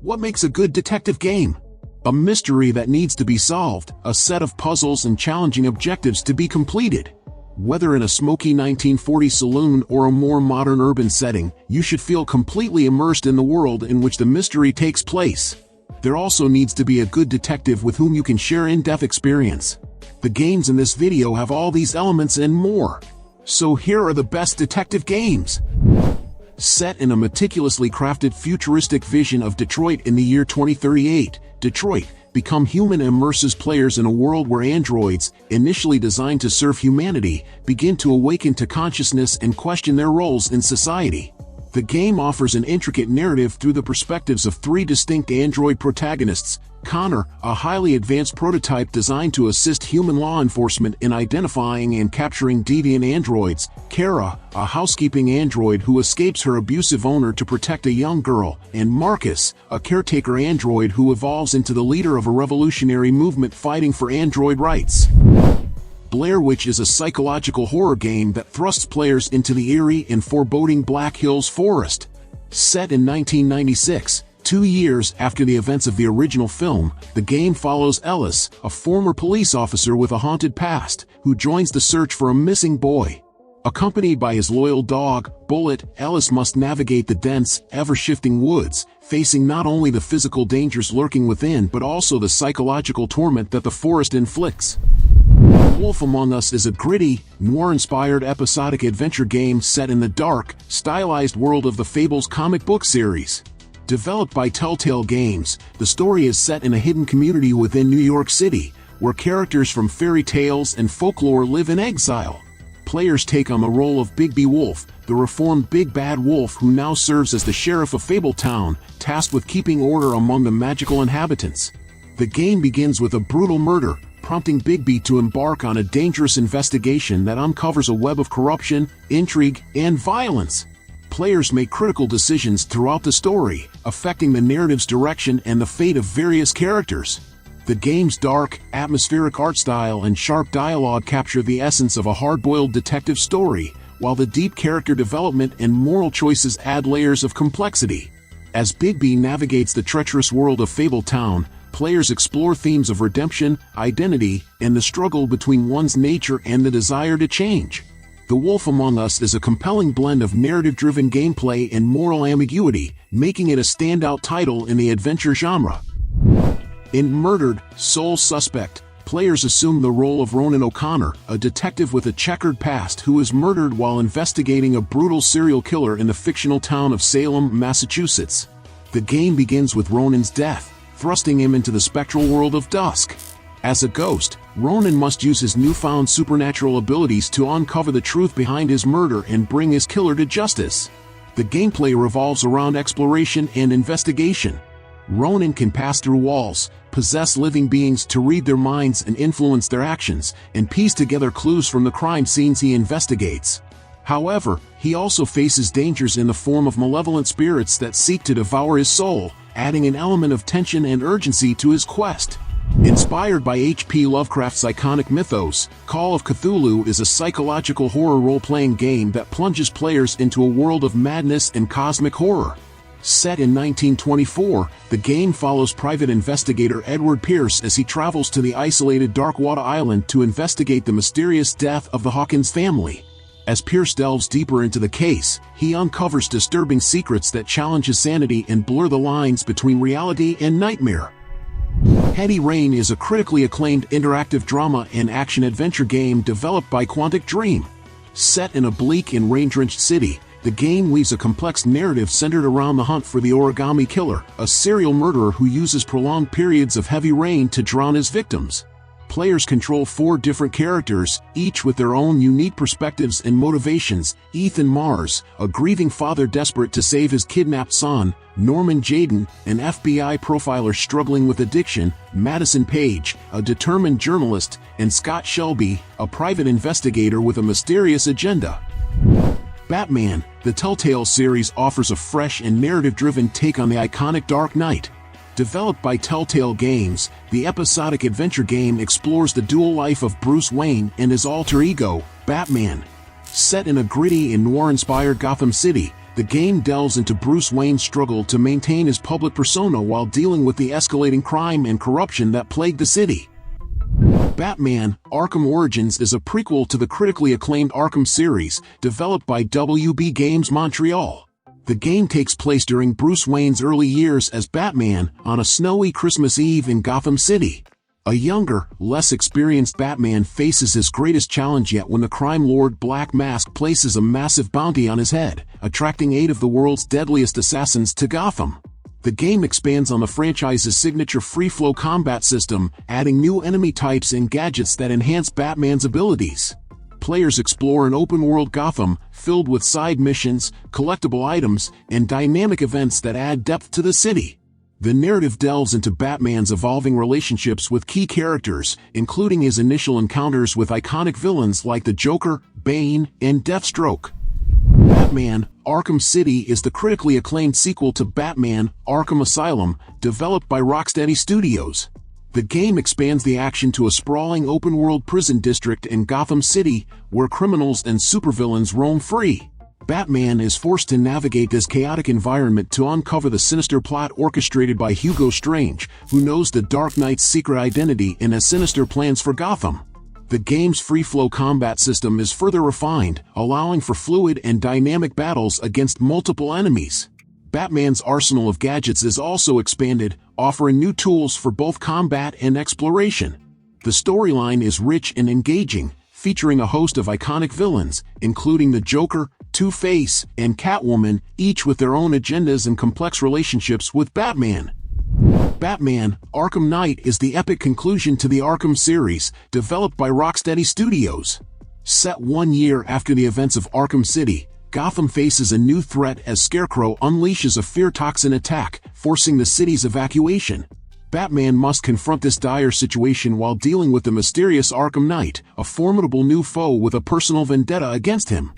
What makes a good detective game? A mystery that needs to be solved, a set of puzzles and challenging objectives to be completed. Whether in a smoky 1940s saloon or a more modern urban setting, you should feel completely immersed in the world in which the mystery takes place. There also needs to be a good detective with whom you can share in-depth experience. The games in this video have all these elements and more. So here are the best detective games. Set in a meticulously crafted futuristic vision of Detroit in the year 2038, Detroit, Become Human immerses players in a world where androids, initially designed to serve humanity, begin to awaken to consciousness and question their roles in society. The game offers an intricate narrative through the perspectives of three distinct android protagonists: Connor, a highly advanced prototype designed to assist human law enforcement in identifying and capturing deviant androids; Kara, a housekeeping android who escapes her abusive owner to protect a young girl; and Marcus, a caretaker android who evolves into the leader of a revolutionary movement fighting for android rights. Blair Witch is a psychological horror game that thrusts players into the eerie and foreboding Black Hills Forest. Set in 1996, 2 years after the events of the original film, the game follows Ellis, a former police officer with a haunted past, who joins the search for a missing boy. Accompanied by his loyal dog, Bullet, Ellis must navigate the dense, ever-shifting woods, facing not only the physical dangers lurking within but also the psychological torment that the forest inflicts. Wolf Among Us is a gritty, noir-inspired episodic adventure game set in the dark, stylized world of the Fables comic book series. Developed by Telltale Games, the story is set in a hidden community within New York City, where characters from fairy tales and folklore live in exile. Players take on the role of Bigby Wolf, the reformed Big Bad Wolf who now serves as the sheriff of Fabletown, tasked with keeping order among the magical inhabitants. The game begins with a brutal murder, prompting Bigby to embark on a dangerous investigation that uncovers a web of corruption, intrigue, and violence. Players make critical decisions throughout the story, affecting the narrative's direction and the fate of various characters. The game's dark, atmospheric art style and sharp dialogue capture the essence of a hard-boiled detective story, while the deep character development and moral choices add layers of complexity. As Bigby navigates the treacherous world of Fabletown, players explore themes of redemption, identity, and the struggle between one's nature and the desire to change. The Wolf Among Us is a compelling blend of narrative-driven gameplay and moral ambiguity, making it a standout title in the adventure genre. In Murdered, Sole Suspect, players assume the role of Ronan O'Connor, a detective with a checkered past who is murdered while investigating a brutal serial killer in the fictional town of Salem, Massachusetts. The game begins with Ronan's death, thrusting him into the spectral world of dusk. As a ghost, Ronan must use his newfound supernatural abilities to uncover the truth behind his murder and bring his killer to justice. The gameplay revolves around exploration and investigation. Ronan can pass through walls, possess living beings to read their minds and influence their actions, and piece together clues from the crime scenes he investigates. However, he also faces dangers in the form of malevolent spirits that seek to devour his soul, adding an element of tension and urgency to his quest. Inspired by H.P. Lovecraft's iconic mythos, Call of Cthulhu is a psychological horror role-playing game that plunges players into a world of madness and cosmic horror. Set in 1924, the game follows private investigator Edward Pierce as he travels to the isolated Darkwater Island to investigate the mysterious death of the Hawkins family. As Pierce delves deeper into the case, he uncovers disturbing secrets that challenge his sanity and blur the lines between reality and nightmare. Heady Rain is a critically acclaimed interactive drama and action-adventure game developed by Quantic Dream. Set in a bleak and rain-drenched city, the game weaves a complex narrative centered around the hunt for the Origami Killer, a serial murderer who uses prolonged periods of heavy rain to drown his victims. Players control 4 different characters, each with their own unique perspectives and motivations: Ethan Mars, a grieving father desperate to save his kidnapped son; Norman Jayden, an FBI profiler struggling with addiction; Madison Page, a determined journalist; and Scott Shelby, a private investigator with a mysterious agenda. Batman, the Telltale series offers a fresh and narrative-driven take on the iconic Dark Knight. Developed by Telltale Games, the episodic adventure game explores the dual life of Bruce Wayne and his alter ego, Batman. Set in a gritty and noir-inspired Gotham City, The game delves into Bruce Wayne's struggle to maintain his public persona while dealing with the escalating crime and corruption that plague the city. Batman: Arkham Origins is a prequel to the critically acclaimed Arkham series, developed by WB Games Montreal. The game takes place during Bruce Wayne's early years as Batman on a snowy Christmas Eve in Gotham City. A younger, less experienced Batman faces his greatest challenge yet when the crime lord Black Mask places a massive bounty on his head, attracting 8 of the world's deadliest assassins to Gotham. The game expands on the franchise's signature free-flow combat system, adding new enemy types and gadgets that enhance Batman's abilities. Players explore an open-world Gotham, filled with side missions, collectible items, and dynamic events that add depth to the city. The narrative delves into Batman's evolving relationships with key characters, including his initial encounters with iconic villains like the Joker, Bane, and Deathstroke. Batman: Arkham City is the critically acclaimed sequel to Batman: Arkham Asylum, developed by Rocksteady Studios. The game expands the action to a sprawling open-world prison district in Gotham City, where criminals and supervillains roam free. Batman is forced to navigate this chaotic environment to uncover the sinister plot orchestrated by Hugo Strange, who knows the Dark Knight's secret identity and has sinister plans for Gotham. The game's free-flow combat system is further refined, allowing for fluid and dynamic battles against multiple enemies. Batman's arsenal of gadgets is also expanded, offering new tools for both combat and exploration. The storyline is rich and engaging, featuring a host of iconic villains, including the Joker, Two-Face, and Catwoman, each with their own agendas and complex relationships with Batman. Batman: Arkham Knight is the epic conclusion to the Arkham series, developed by Rocksteady Studios. Set 1 year after the events of Arkham City, Gotham faces a new threat as Scarecrow unleashes a fear toxin attack, forcing the city's evacuation. Batman must confront this dire situation while dealing with the mysterious Arkham Knight, a formidable new foe with a personal vendetta against him.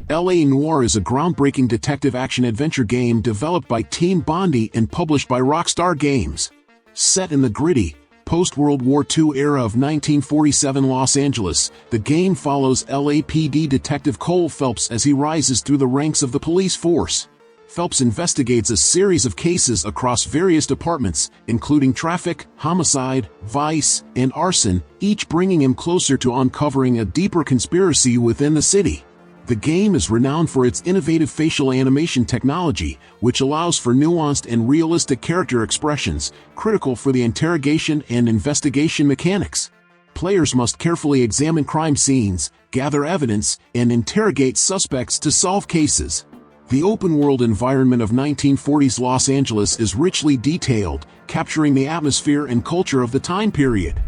LA Noire is a groundbreaking detective action-adventure game developed by Team Bondi and published by Rockstar Games. Set in the gritty, post-World War II era of 1947 Los Angeles, the game follows LAPD detective Cole Phelps as he rises through the ranks of the police force. Phelps investigates a series of cases across various departments, including traffic, homicide, vice, and arson, each bringing him closer to uncovering a deeper conspiracy within the city. The game is renowned for its innovative facial animation technology, which allows for nuanced and realistic character expressions, critical for the interrogation and investigation mechanics. Players must carefully examine crime scenes, gather evidence, and interrogate suspects to solve cases. The open-world environment of 1940s Los Angeles is richly detailed, capturing the atmosphere and culture of the time period.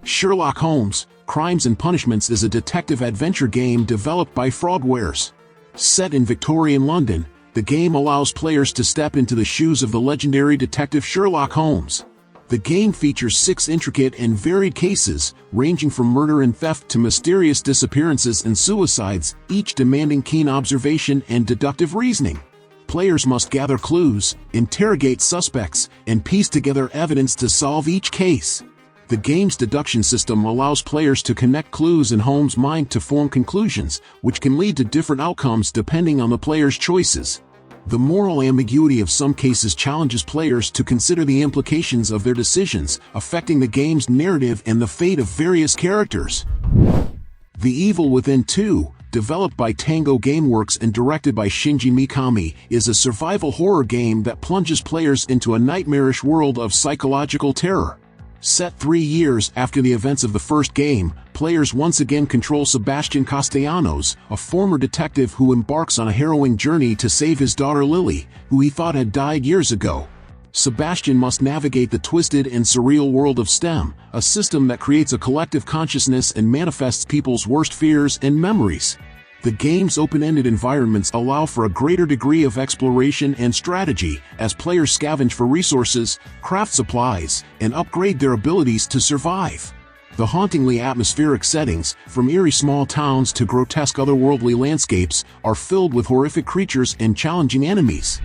Sherlock Holmes: Crimes and Punishments is a detective adventure game developed by Frogwares. Set in Victorian London, the game allows players to step into the shoes of the legendary detective Sherlock Holmes. The game features 6 intricate and varied cases, ranging from murder and theft to mysterious disappearances and suicides, each demanding keen observation and deductive reasoning. Players must gather clues, interrogate suspects, and piece together evidence to solve each case. The game's deduction system allows players to connect clues in Holmes' mind to form conclusions, which can lead to different outcomes depending on the player's choices. The moral ambiguity of some cases challenges players to consider the implications of their decisions, affecting the game's narrative and the fate of various characters. The Evil Within 2, developed by Tango Gameworks and directed by Shinji Mikami, is a survival horror game that plunges players into a nightmarish world of psychological terror. Set 3 years after the events of the first game, players once again control Sebastian Castellanos, a former detective who embarks on a harrowing journey to save his daughter Lily, who he thought had died years ago. Sebastian must navigate the twisted and surreal world of STEM, a system that creates a collective consciousness and manifests people's worst fears and memories. The game's open-ended environments allow for a greater degree of exploration and strategy, as players scavenge for resources, craft supplies, and upgrade their abilities to survive. The hauntingly atmospheric settings, from eerie small towns to grotesque otherworldly landscapes, are filled with horrific creatures and challenging enemies.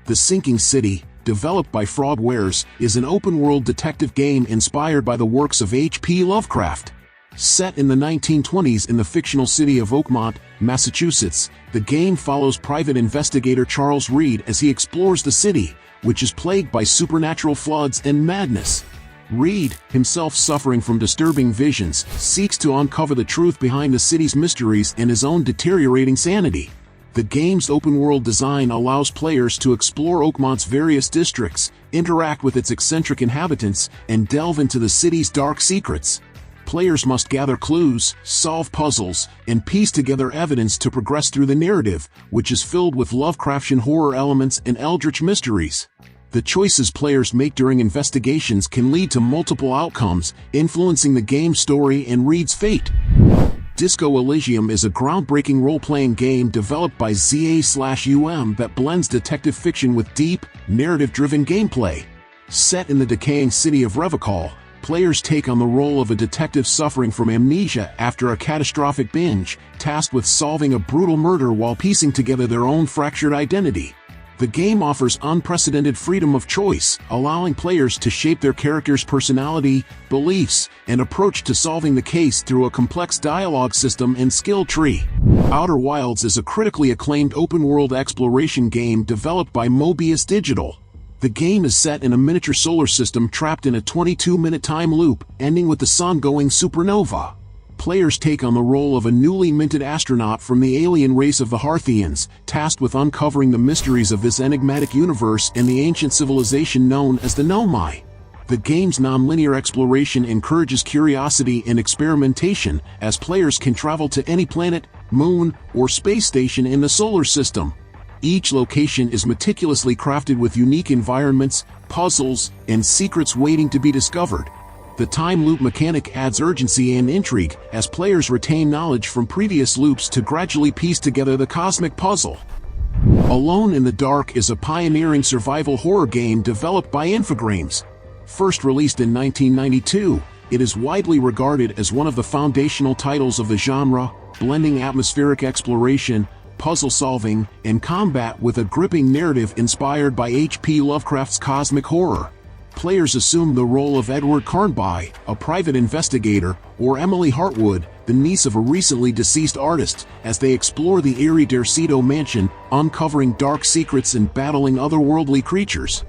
The Sinking City, developed by Frogwares, is an open-world detective game inspired by the works of H.P. Lovecraft. Set in the 1920s in the fictional city of Oakmont, Massachusetts, the game follows private investigator Charles Reed as he explores the city, which is plagued by supernatural floods and madness. Reed, himself suffering from disturbing visions, seeks to uncover the truth behind the city's mysteries and his own deteriorating sanity. The game's open-world design allows players to explore Oakmont's various districts, interact with its eccentric inhabitants, and delve into the city's dark secrets. Players must gather clues, solve puzzles, and piece together evidence to progress through the narrative, which is filled with Lovecraftian horror elements and eldritch mysteries. The choices players make during investigations can lead to multiple outcomes, influencing the game's story and Reed's fate. Disco Elysium is a groundbreaking role-playing game developed by ZA/UM that blends detective fiction with deep, narrative-driven gameplay. Set in the decaying city of Revachol, players take on the role of a detective suffering from amnesia after a catastrophic binge, tasked with solving a brutal murder while piecing together their own fractured identity. The game offers unprecedented freedom of choice, allowing players to shape their character's personality, beliefs, and approach to solving the case through a complex dialogue system and skill tree. Outer Wilds is a critically acclaimed open-world exploration game developed by Mobius Digital. The game is set in a miniature solar system trapped in a 22-minute time loop, ending with the sun going supernova. Players take on the role of a newly minted astronaut from the alien race of the Harthians, tasked with uncovering the mysteries of this enigmatic universe and the ancient civilization known as the Nomai. The game's nonlinear exploration encourages curiosity and experimentation, as players can travel to any planet, moon, or space station in the solar system. Each location is meticulously crafted with unique environments, puzzles, and secrets waiting to be discovered. The time loop mechanic adds urgency and intrigue, as players retain knowledge from previous loops to gradually piece together the cosmic puzzle. Alone in the Dark is a pioneering survival horror game developed by Infogrames. First released in 1992, it is widely regarded as one of the foundational titles of the genre, blending atmospheric exploration, puzzle solving, and combat with a gripping narrative inspired by H.P. Lovecraft's cosmic horror. Players assume the role of Edward Carnby, a private investigator, or Emily Hartwood, the niece of a recently deceased artist, as they explore the eerie Derceto mansion, uncovering dark secrets and battling otherworldly creatures.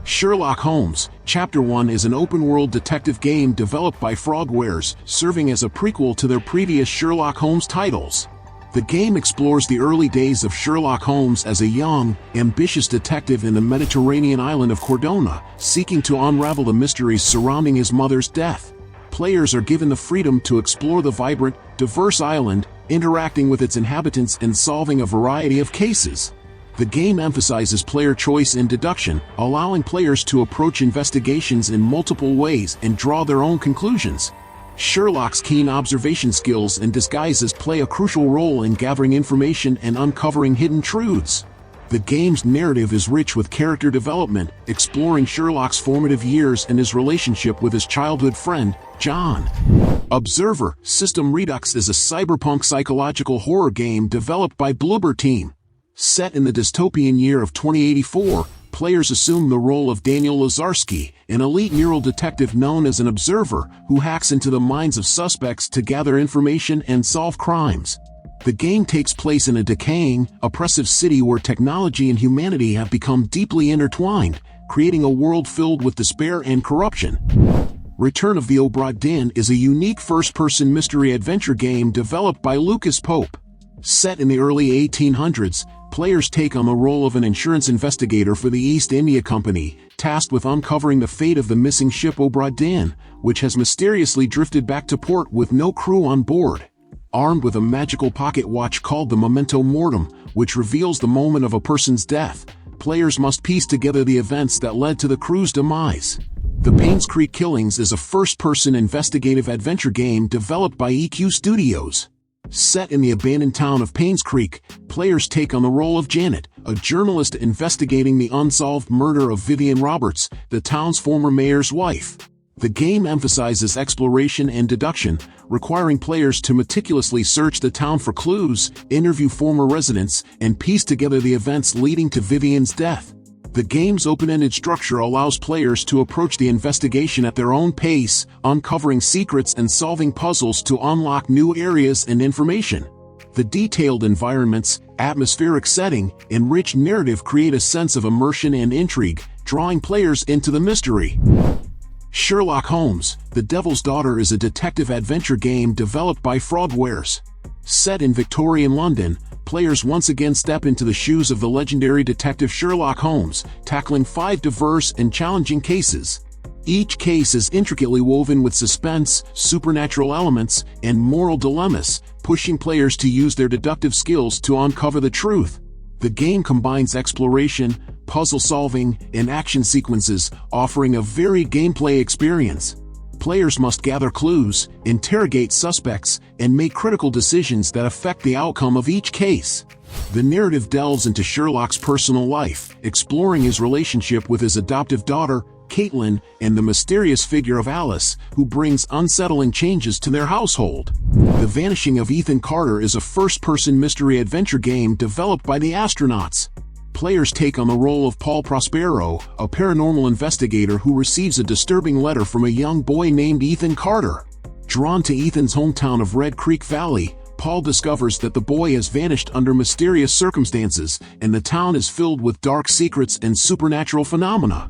Sherlock Holmes, Chapter 1 is an open-world detective game developed by Frogwares, serving as a prequel to their previous Sherlock Holmes titles. The game explores the early days of Sherlock Holmes as a young, ambitious detective in the Mediterranean island of Cordona, seeking to unravel the mysteries surrounding his mother's death. Players are given the freedom to explore the vibrant, diverse island, interacting with its inhabitants and solving a variety of cases. The game emphasizes player choice and deduction, allowing players to approach investigations in multiple ways and draw their own conclusions. Sherlock's keen observation skills and disguises play a crucial role in gathering information and uncovering hidden truths. The game's narrative is rich with character development, exploring Sherlock's formative years and his relationship with his childhood friend, John. Observer, System Redux is a cyberpunk psychological horror game developed by Bloober Team. Set in the dystopian year of 2084, players assume the role of Daniel Lazarski, an elite neural detective known as an observer who hacks into the minds of suspects to gather information and solve crimes. The game takes place in a decaying, oppressive city where technology and humanity have become deeply intertwined, creating a world filled with despair and corruption. Return of the Obra Dinn is a unique first-person mystery adventure game developed by Lucas Pope. Set in the early 1800s, players take on the role of an insurance investigator for the East India Company, tasked with uncovering the fate of the missing ship Obra Dinn, which has mysteriously drifted back to port with no crew on board. Armed with a magical pocket watch called the Memento Mortem, which reveals the moment of a person's death, players must piece together the events that led to the crew's demise. The Painscreek Killings is a first-person investigative adventure game developed by EQ Studios. Set in the abandoned town of Painscreek, players take on the role of Janet, a journalist investigating the unsolved murder of Vivian Roberts, the town's former mayor's wife. The game emphasizes exploration and deduction, requiring players to meticulously search the town for clues, interview former residents, and piece together the events leading to Vivian's death. The game's open-ended structure allows players to approach the investigation at their own pace, uncovering secrets and solving puzzles to unlock new areas and information. The detailed environments, atmospheric setting, and rich narrative create a sense of immersion and intrigue, drawing players into the mystery. Sherlock Holmes, The Devil's Daughter is a detective adventure game developed by Fraudwares. Set in Victorian London, players once again step into the shoes of the legendary detective Sherlock Holmes, tackling 5 diverse and challenging cases. Each case is intricately woven with suspense, supernatural elements, and moral dilemmas, pushing players to use their deductive skills to uncover the truth. The game combines exploration, puzzle solving, and action sequences, offering a varied gameplay experience. Players must gather clues, interrogate suspects, and make critical decisions that affect the outcome of each case. The narrative delves into Sherlock's personal life, exploring his relationship with his adoptive daughter, Caitlin, and the mysterious figure of Alice, who brings unsettling changes to their household. The Vanishing of Ethan Carter is a first-person mystery adventure game developed by the Astronauts. Players take on the role of Paul Prospero, a paranormal investigator who receives a disturbing letter from a young boy named Ethan Carter. Drawn to Ethan's hometown of Red Creek Valley, Paul discovers that the boy has vanished under mysterious circumstances, and the town is filled with dark secrets and supernatural phenomena.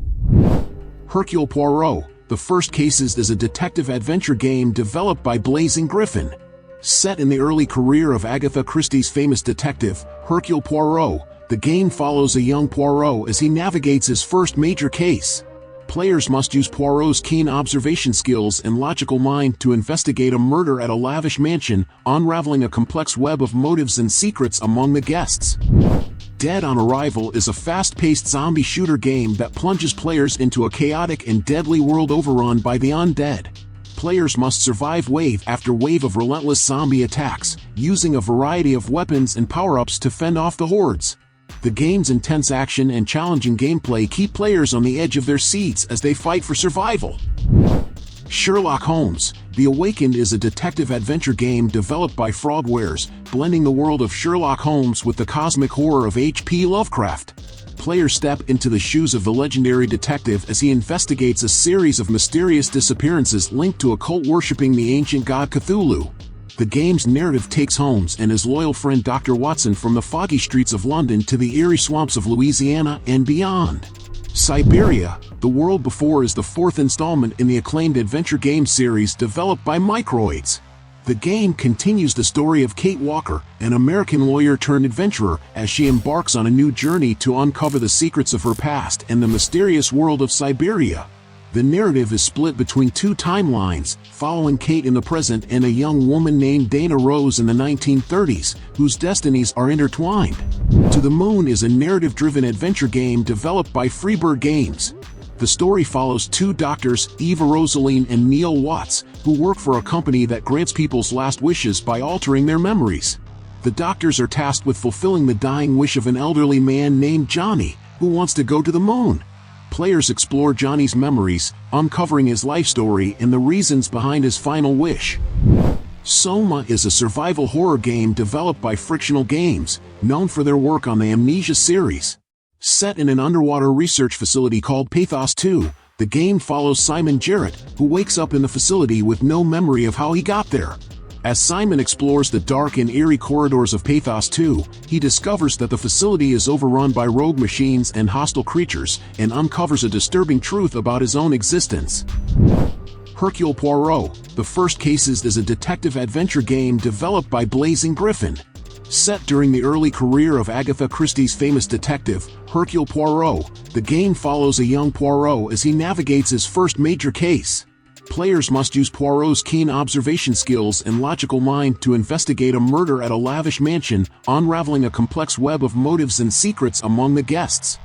Hercule Poirot, The First Cases is a detective adventure game developed by Blazing Griffin. Set in the early career of Agatha Christie's famous detective, Hercule Poirot, the game follows a young Poirot as he navigates his first major case. Players must use Poirot's keen observation skills and logical mind to investigate a murder at a lavish mansion, unraveling a complex web of motives and secrets among the guests. Dead on Arrival is a fast-paced zombie shooter game that plunges players into a chaotic and deadly world overrun by the undead. Players must survive wave after wave of relentless zombie attacks, using a variety of weapons and power-ups to fend off the hordes. The game's intense action and challenging gameplay keep players on the edge of their seats as they fight for survival. Sherlock Holmes, The Awakened is a detective adventure game developed by Fraudwares, blending the world of Sherlock Holmes with the cosmic horror of H.P. Lovecraft. Players step into the shoes of the legendary detective as he investigates a series of mysterious disappearances linked to a cult worshipping the ancient god Cthulhu. The game's narrative takes Holmes and his loyal friend Dr. Watson from the foggy streets of London to the eerie swamps of Louisiana and beyond. Syberia, The World Before is the 4th installment in the acclaimed adventure game series developed by Microids. The game continues the story of Kate Walker, an American lawyer-turned-adventurer, as she embarks on a new journey to uncover the secrets of her past and the mysterious world of Syberia. The narrative is split between 2 timelines, following Kate in the present and a young woman named Dana Rose in the 1930s, whose destinies are intertwined. To the Moon is a narrative-driven adventure game developed by Freebird Games. The story follows 2 doctors, Eva Rosaline and Neil Watts, who work for a company that grants people's last wishes by altering their memories. The doctors are tasked with fulfilling the dying wish of an elderly man named Johnny, who wants to go to the moon. Players explore Johnny's memories, uncovering his life story and the reasons behind his final wish. Soma is a survival horror game developed by Frictional Games, known for their work on the Amnesia series. Set in an underwater research facility called Pathos 2, the game follows Simon Jarrett, who wakes up in the facility with no memory of how he got there. As Simon explores the dark and eerie corridors of Pathos 2, he discovers that the facility is overrun by rogue machines and hostile creatures, and uncovers a disturbing truth about his own existence. Hercule Poirot, The First Cases is a detective adventure game developed by Blazing Griffin. Set during the early career of Agatha Christie's famous detective, Hercule Poirot, the game follows a young Poirot as he navigates his first major case. Players must use Poirot's keen observation skills and logical mind to investigate a murder at a lavish mansion, unraveling a complex web of motives and secrets among the guests.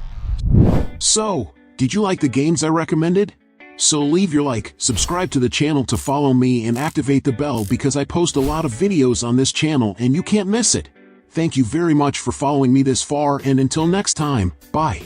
So, did you like the games I recommended? So leave your like, subscribe to the channel to follow me and activate the bell because I post a lot of videos on this channel and you can't miss it. Thank you very much for following me this far and until next time, bye.